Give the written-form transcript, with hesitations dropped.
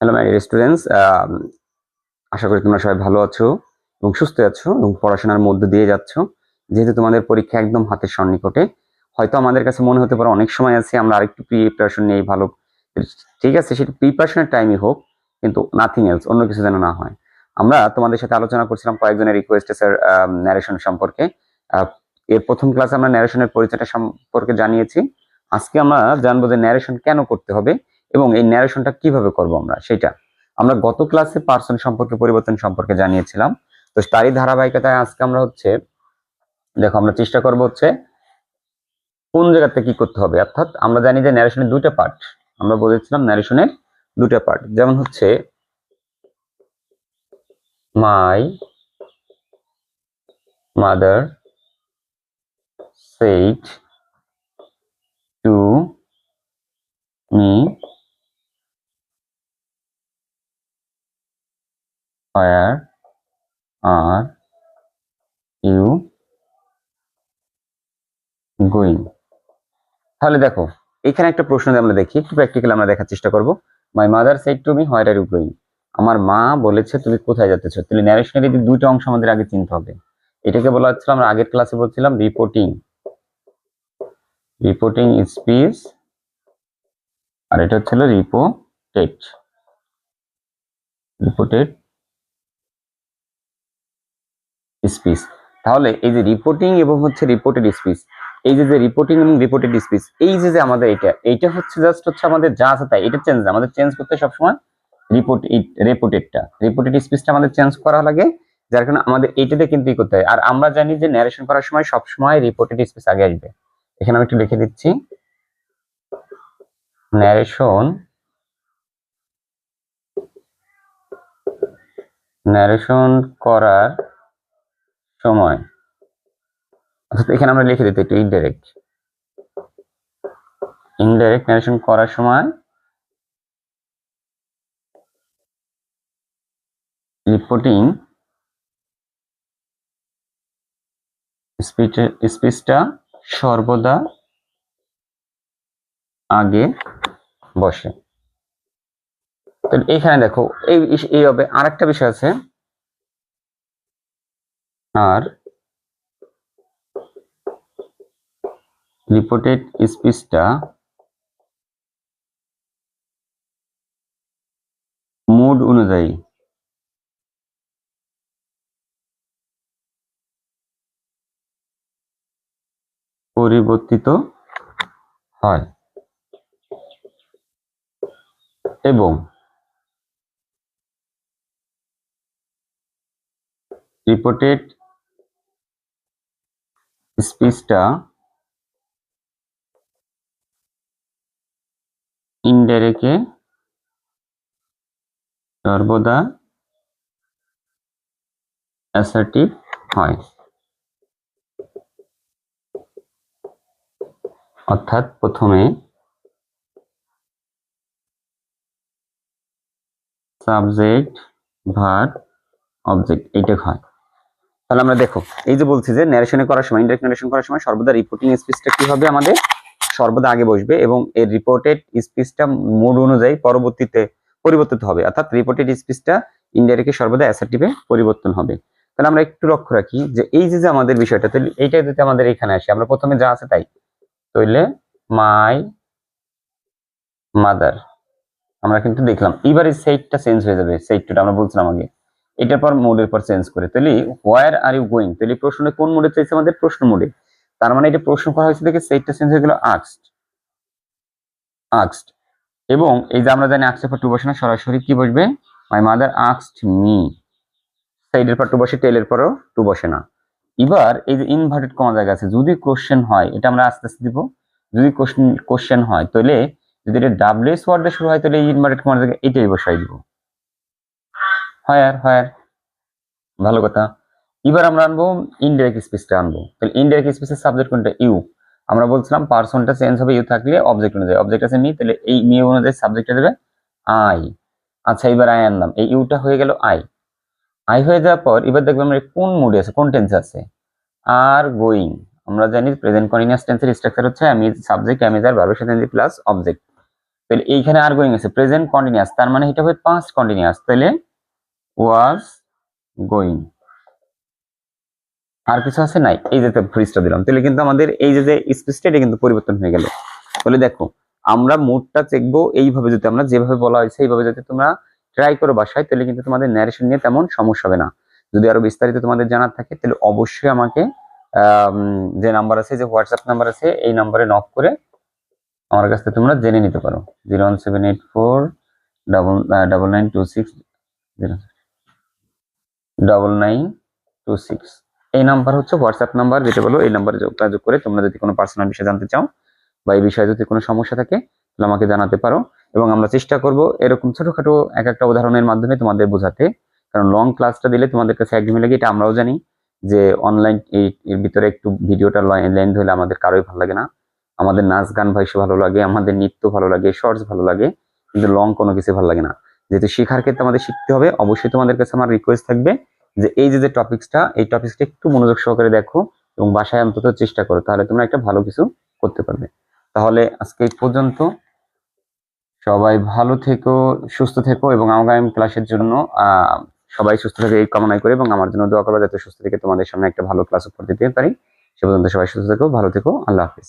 Hello my dear students, আশা করি তোমরা সবাই ভালো আছো এবং সুস্থ আছো এবং পড়াশোনার মধ্য দিয়ে যাচ্ছ। যেহেতু তোমাদের পরীক্ষা একদম হাতের সন্নিকটে, হয়তো আমাদের কাছে মনে হতে পারে অনেক সময় আছে, আমরা আরেকটু প্রিপারেশন নেই ভালো। ঠিক আছে, সেটা প্রিপারেশনের টাইমই হোক, কিন্তু নাথিং এলস, অন্য কিছু যেন না হয়। আমরা তোমাদের সাথে আলোচনা করছিলাম কয়েকজনের রিকোয়েস্টে স্যার ন্যারেশন সম্পর্কে। এর প্রথম ক্লাসে আমরা ন্যারেশনের পরিচয়টা সম্পর্কে জানিয়েছি। আজকে আমরা জানবো যে ন্যারেশন কেন করতে হবে এবং এই ন্যারেশনটা কিভাবে করব আমরা সেটা। আমরা গত ক্লাসে পার্সন সম্পর্কে, পরিবর্তন সম্পর্কে জানিয়েছিলাম। তো তারই ধারাবাহিকতায় আজকে আমরা দেখো আমরা চেষ্টা করব কোন জায়গাতে কি করতে হবে। অর্থাৎ আমরা জানি যে ন্যারেশনের দুটো পার্ট, আমরা বলেছিলাম ন্যারেশনের দুটো পার্ট, যেমন my mother said to me where are you going। তাহলে দেখো এখানে একটা প্রশ্ন আমরা দেখি, একটু প্র্যাকটিক্যাল আমরা দেখার চেষ্টা করব। My mother said to me where are you going. আমার মা বলেছে তুমি কোথায় যাচ্ছ। তাহলে ন্যারেশনের এই দুটো অংশ আমাদের আগে চিনতে হবে। এটাকে বলা হচ্ছিল, আমরা আগের ক্লাসে বলছিলাম রিপোর্টিং স্পিচ, আর এটা হচ্ছিল রিপোর্টেড স্পিচ। তাহলে এই যে রিপোর্টিং এবং রিপোর্টেড স্পিচ, এই যে রিপোর্টিং এবং রিপোর্টেড স্পিচ, এই যে আমাদের এইটা জাস্ট আমাদের যা আছে তাই, এটা আমাদের চেঞ্জ করতে সবসময় রিপোর্টেড স্পিচটা আমাদের চেঞ্জ করা লাগে, যার কারণে আমাদের এইটাতে কিন্তু করতে হয়। আর আমরা জানি যে ন্যারেশন করার সময় সবসময় রিপোর্টেড স্পিচ আগে আসবে। এখানে আমি একটু লিখে দিচ্ছি, ন্যারেশন করার সময়, অর্থাৎ এখানে আমরা লিখে দিতে একটু ইনডাইরেক্ট ন্যারেশন করার সময় রিপোর্টিং স্পিচটা সর্বদা আগে বসে। তো এখানে দেখো এই হবে আর একটা বিষয় আছে, আর রিপোর্টেড স্পিচটা মুড অনুযায়ী পরিবর্তিত হয় এবং রিপোর্টেড স্পিচটা ইনডাইরেক্টে সর্বদা অ্যাসার্টিভ হয়। অর্থাৎ প্রথমে সাবজেক্ট ভার্ব অবজেক্ট এইটা হয়। তাহলে আমরা দেখো এই যে বলছি যে ন্যারেশনে করার সময়, ইনডাইরেক্ট ন্যারেশন করার সময় সর্বদা রিপোর্টিং স্পিচটা কি হবে, আমাদের সর্বদা আগে বসবে এবং এর রিপোর্টেড স্পিচটা মুড অনুযায়ী পরিবর্তিত হবে। অর্থাৎ রিপোর্টেড স্পিচটা ইনডাইরেক্টলি সর্বদা অ্যাসার্টিভে পরিবর্তন হবে। তাহলে আমরা একটু লক্ষ্য রাখি যে এই যে আমাদের বিষয়টা, তাহলে এইটা যদি আমাদের এখানে আসে, আমরা প্রথমে যা আছে তাই, তাহলে মাই মাদার আমরা কিন্তু দেখলাম, এবারে সেইটটা চেঞ্জ হয়ে যাবে। সেইটটা আমরা বলছিলাম আগে, এটার পর মোডের পর চেঞ্জ করে, তাহলে হোয়ার আর ইউ গোয়িং, তাহলে প্রশ্নে কোন মোডে চাইছে, আমাদের প্রশ্ন মোডে। তার মানে এটা প্রশ্ন করা হয়েছে দেখে সেইটটা চেঞ্জ হয়ে গেল আস্কড। এবং এই যে আমরা জানি আস্কের পর টু বসে না, সরাসরি কি বসবে, মাই মাদার আস্কড মি। সাইডের পর টু বসে, টেলের পরও টু বসে না। এবার এই যে ইনভার্টেড কমা জায়গা আছে, যদি কোশ্চেন হয় এটা আমরা আস্তে আস্তে দিব। যদি কোশ্চেন হয় তাহলে, যদি এটা ডাব্লিউএস ওয়ার্ড দিয়ে শুরু হয় তাহলে এই ইনভার্টেড কমার জায়গায় এটাই বসাই দিব, হোয়ার। ভালো কথা। এবার আমরা আনবো ইনডাইরেক্ট স্পিচটা আনবো। তাহলে ইনডাইরেক্ট স্পিচের সাবজেক্ট কোনটা, ইউ। আমরা বলছিলাম পার্সনটা চেঞ্জ হবে ইউ থাকলে, অবজেক্ট অনুযায়ী, অবজেক্ট আছে মি, তাহলে এই মি অনুযায়ী সাবজেক্টটা দেবে আই। আচ্ছা, এবার আই আনলাম, এই ইউটা হয়ে গেল আই হয়ে যাওয়ার পর এবার দেখবো আমরা কোন মুডে আছে, কোন টেন্সে আছে, আর গোয়িং। আমরা জানি প্রেজেন্ট কন্টিনিউয়াস টেন্সের স্ট্রাকচার হচ্ছে আমি সাবজেক্ট, আমি যার ভার্বের সাথে প্লাস অবজেক্ট। তাহলে এইখানে আর গোয়িং আছে প্রেজেন্ট কন্টিনিউয়াস, তার মানে এটা হবে পাস্ট কন্টিনিউয়াস। তাহলে ওয়াজ গোয়িং। আর কিছু আছে নাই, এই যে ফ্রিজটা দিলাম, তাহলে কিন্তু আমাদের এই যে স্পেসটা এটা কিন্তু পরিবর্তন হয়ে গেল। তাহলে দেখো আমরা মুডটা চেকবো এইভাবে, যদি আমরা যেভাবে বলা হয়েছে এইভাবে যদি তোমরা ট্রাই করো বাসায়, তাহলে কিন্তু তোমাদের ন্যারেশন নিয়ে তেমন সমস্যা হবে না। যদি আরো বিস্তারিত তোমাদের জানার থাকে তাহলে অবশ্যই আমাকে যে নাম্বার আছে, যে হোয়াটসঅ্যাপ নাম্বার আছে, এই নাম্বারে নক করে আমার কাছ থেকে তোমরা জেনে নিতে পারো। 017849926 এই নাম্বার হচ্ছে হোয়াটসঅ্যাপ নাম্বার, যেটা বলো এই নাম্বারে যোগাযোগ করে তোমরা যদি কোনো পার্সোনাল বিষয় জানতে চাও বা এই বিষয়ে যদি কোনো সমস্যা থাকে তাহলে আমাকে জানাতে পারো, এবং আমরা চেষ্টা করব এরকম ছোটখাটো এক একটা উদাহরণের মাধ্যমে তোমাদের বোঝাতে। কারণ লং ক্লাসটা দিলে তোমাদের কাছে একঘেয়েমি লাগে, এটা আমরাও জানি যে অনলাইন এর ভিতরে একটু ভিডিওটা লেন্থ হলে আমাদের কারোই ভালো লাগে না। আমাদের নাচ গান ভাইসে ভালো লাগে, আমাদের নৃত্য ভালো লাগে, শর্টস ভালো লাগে, কিন্তু লং কোনো কিছু ভালো লাগে না। যেহেতু শেখার ক্ষেত্রে আমাদের শিখতে হবে, অবশ্যই তোমাদের কাছে আমার রিকোয়েস্ট থাকবে যে এই যে টপিক্সটা, এই টপিক্সটা একটু মনোযোগ সহকারে দেখো এবং বাসায় অন্তত চেষ্টা করো, তাহলে তোমরা একটা ভালো কিছু করতে পারবে। তাহলে আজকে এই পর্যন্ত, সবাই ভালো থেকো, সুস্থ থেকো, এবং আগামী ক্লাসের জন্য সবাই সুস্থ থাকে এই কামনাই করে, এবং আমার জন্য দোয়া করবে যাতে সুস্থ থেকে তোমাদের সামনে একটা ভালো ক্লাস উপহার দিতে পারি। সে পর্যন্ত সবাই সুস্থ থেকো, ভালো থেকো, আল্লাহ হাফিজ।